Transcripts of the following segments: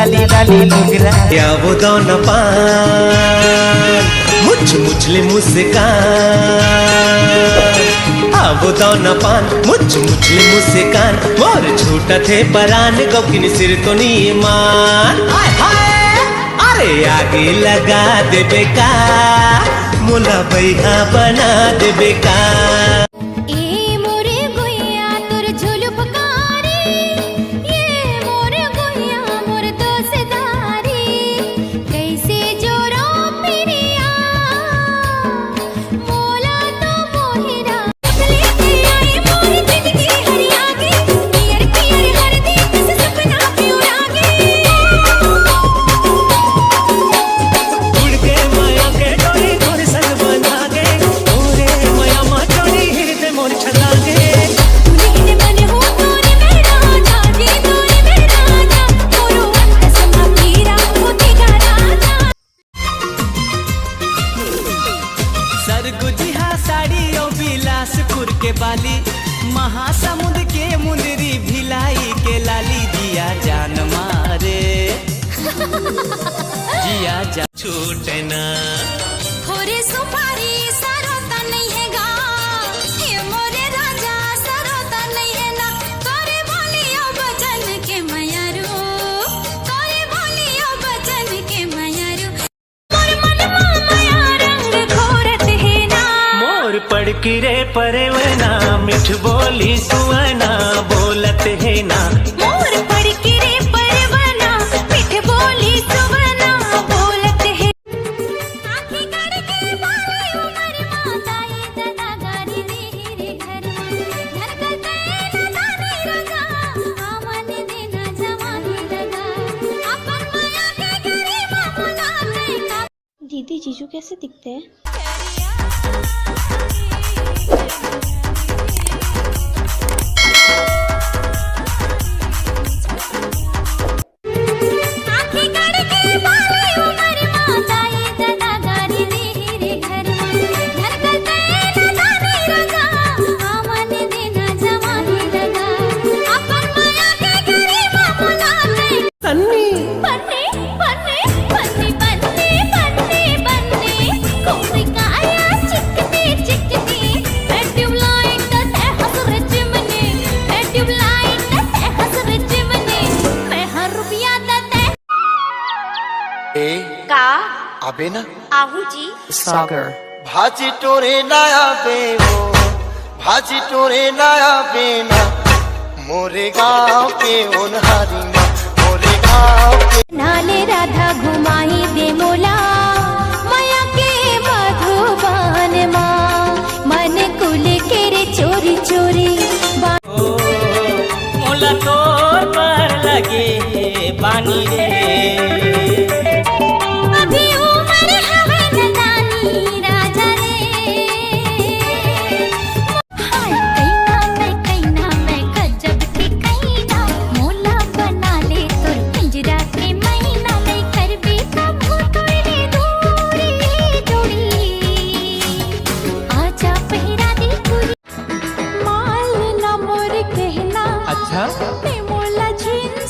लाली लाली लुगरा या वो दोनों पान मुझले मुस्कान वो दोनों पान मुझले मुस्कान मोर झूठा थे परान गौकिन सिर तो नहीं मान अरे आगे लगा दे बेका मुला बैहा बना दे बेका बाली महासमुद्र के मुंदरी भिलाई के लाली जिया जान मारे जिया जा छूटे ना होरे सुपारी सरोता नहीं है गा ये मोरे राजा सरोता नहीं है ना तोरे बोलियो बचन के मयारू तोरे बोलियो बचन के मयारू मोर मन माया रंग घोरत है ना मोर पड़की रे परवना मिठ बोली सुवना बोलत है ना मोर पड़की रे परवना मिठ बोली सुवना बोलत है आँखें करके बाली उमर माता ये दादा गारी रे घर धड़कते ना दानी रगा आमन देना जवानी लगा अपन माया के गरीब मुला का दीदी जीजू कैसे दिखते हैं? आबे ना आहू जी सागर भाजी टोरे नया बेवो भाजी टोरे नया बेना मोरे गाँव के उन्हारी माँ मोरे गाँव के नाले राधा घुमाई दे मोला माया के मधुबन माँ मन कुल के रे चोरी चोरी मोला तोर पर लगे पानी रे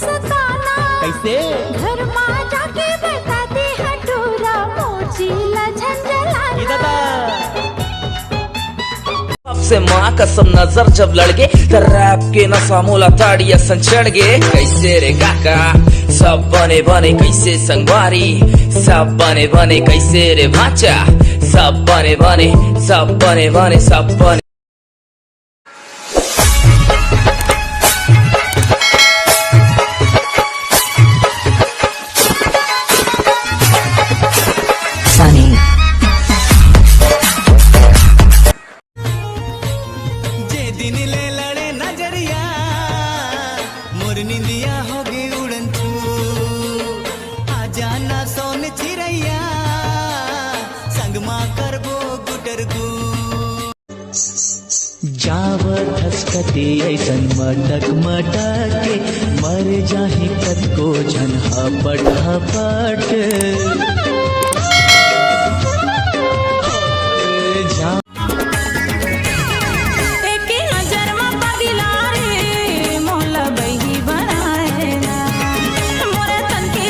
कैसे घर माँ जाके बताते हटूरा मोचीला झंझला सबसे माँ कसम नजर जब लड़के रैप के नशा मोला ताड़िया संचड़ गे कैसे रे काका सब बने बने कैसे संगवारी सब बने बने कैसे रे भाचा सब बने बने सब बने बने सब बने दिन ले लड़े नजरिया मोर निंदिया हो गई उड़न छू आ जाना सोन चिरैया संग माँ करबो गुटर गु जावत हस्कते ऐसन मटक मटके मर जाहि कत को झन हपट हपट मोला बही बनाए ना मोरे तन के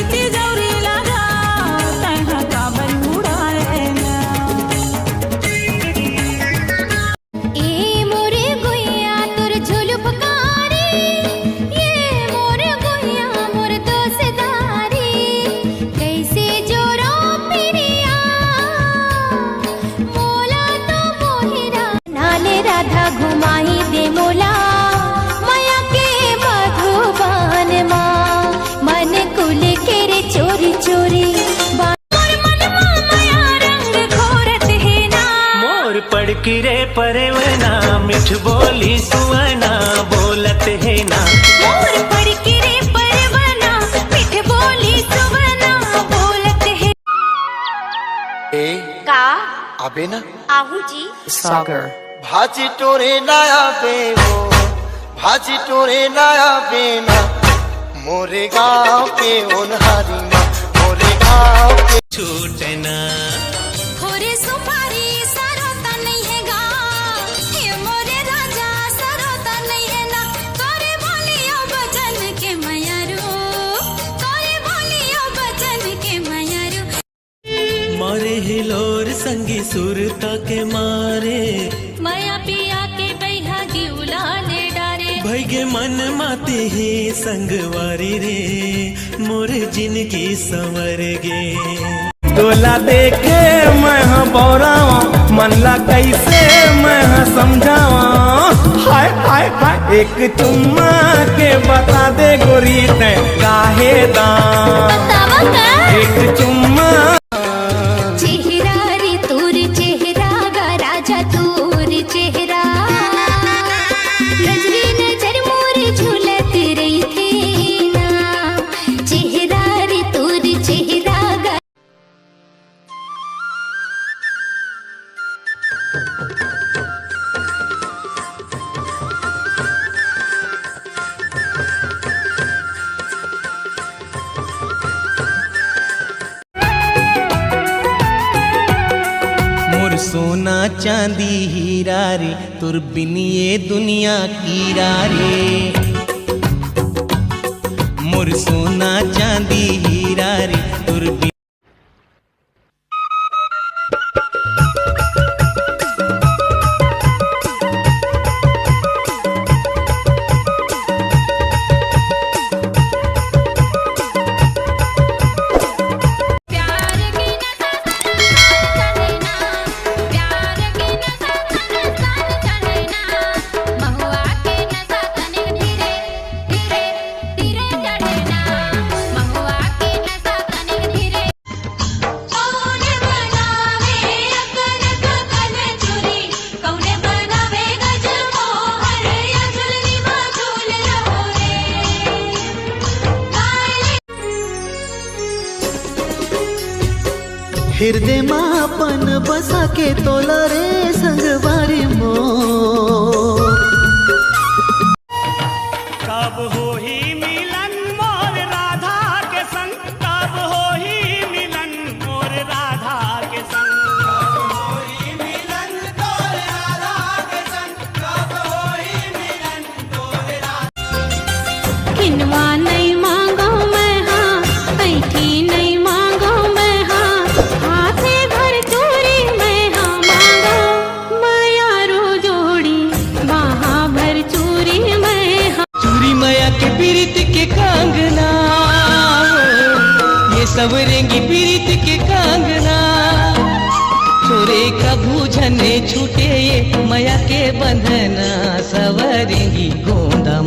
किरे परवना मिठ बोली सुवना बोलत है ना। मोर पर किरे परवना मिठ बोली सुवना बोलत है। ए का आबे ना आहू जी भाजी टोरे नया बेवो भाजी टोरे नया बेना मोरे गाँव के उन्हारी माँ मोरे गाँव के छूटना थोरे सुपारी सरोता नहीं है गा ये मोरे राजा सरोता नहीं है ना। तोरे बोलियो बचन के मयरू तोरे बोलियो बचन के मयरू। मारे हिलोर संगी सुरता के मारे माया पिया के बैहा गिउलाने डारे भैगे मन माते ही संगवारी रे मोर जिनकी संवर गे। तोला देखे मैं बौरावा मन ला कैसे मैं समझावा हाय हाय हाय एक चुम्मा के बता दे गोरी ते काहे दाम बतावा का एक चुम्मा चेहरा रे तोर चेहरा गा राजा तोर चेहरा नजरे नजर मोर झूलत रही थे ना। चेहरा रे तोर चेहरा गा मोर सोना चांदी हीरा रे तुर बिन ये दुनिया कीरा रे। मोर सोना चांदी हीरा रे तुर बिन प्यार की नशा चढ़े ना प्यार की नशा चढ़े ना महुआ की नशा तने धीरे धीरे धीरे चढ़े ना महुआ की नशा तने धीरे। कौन बनावे अकन ककन चुरी कौन बनावे गजमोहर या झुलनी माँ झूल रहो रे हृदय मापन बसा के तोला रे संगवारी मो कब हो ही मिलन मोर राधा के संग कब हो ही मिलन मोर राधा के संग कब हो ही मिलन तोर राधा के संग कब हो ही मिलन तोर राधा। किनवा नहीं मांगो मैं हाँ ऐठी नहीं मांगो मैं हाँ हाथे भर चूरी मैं हाँ मांगो मायारो जोड़ी बाहा भर चूरी मैं हाँ। चूरी माया के पीरित के कांगना ये सवरेंगी पीरित के कांगना छोरे का भूजने छूटे ये माया के बंधना सवरेंगी गोंदा।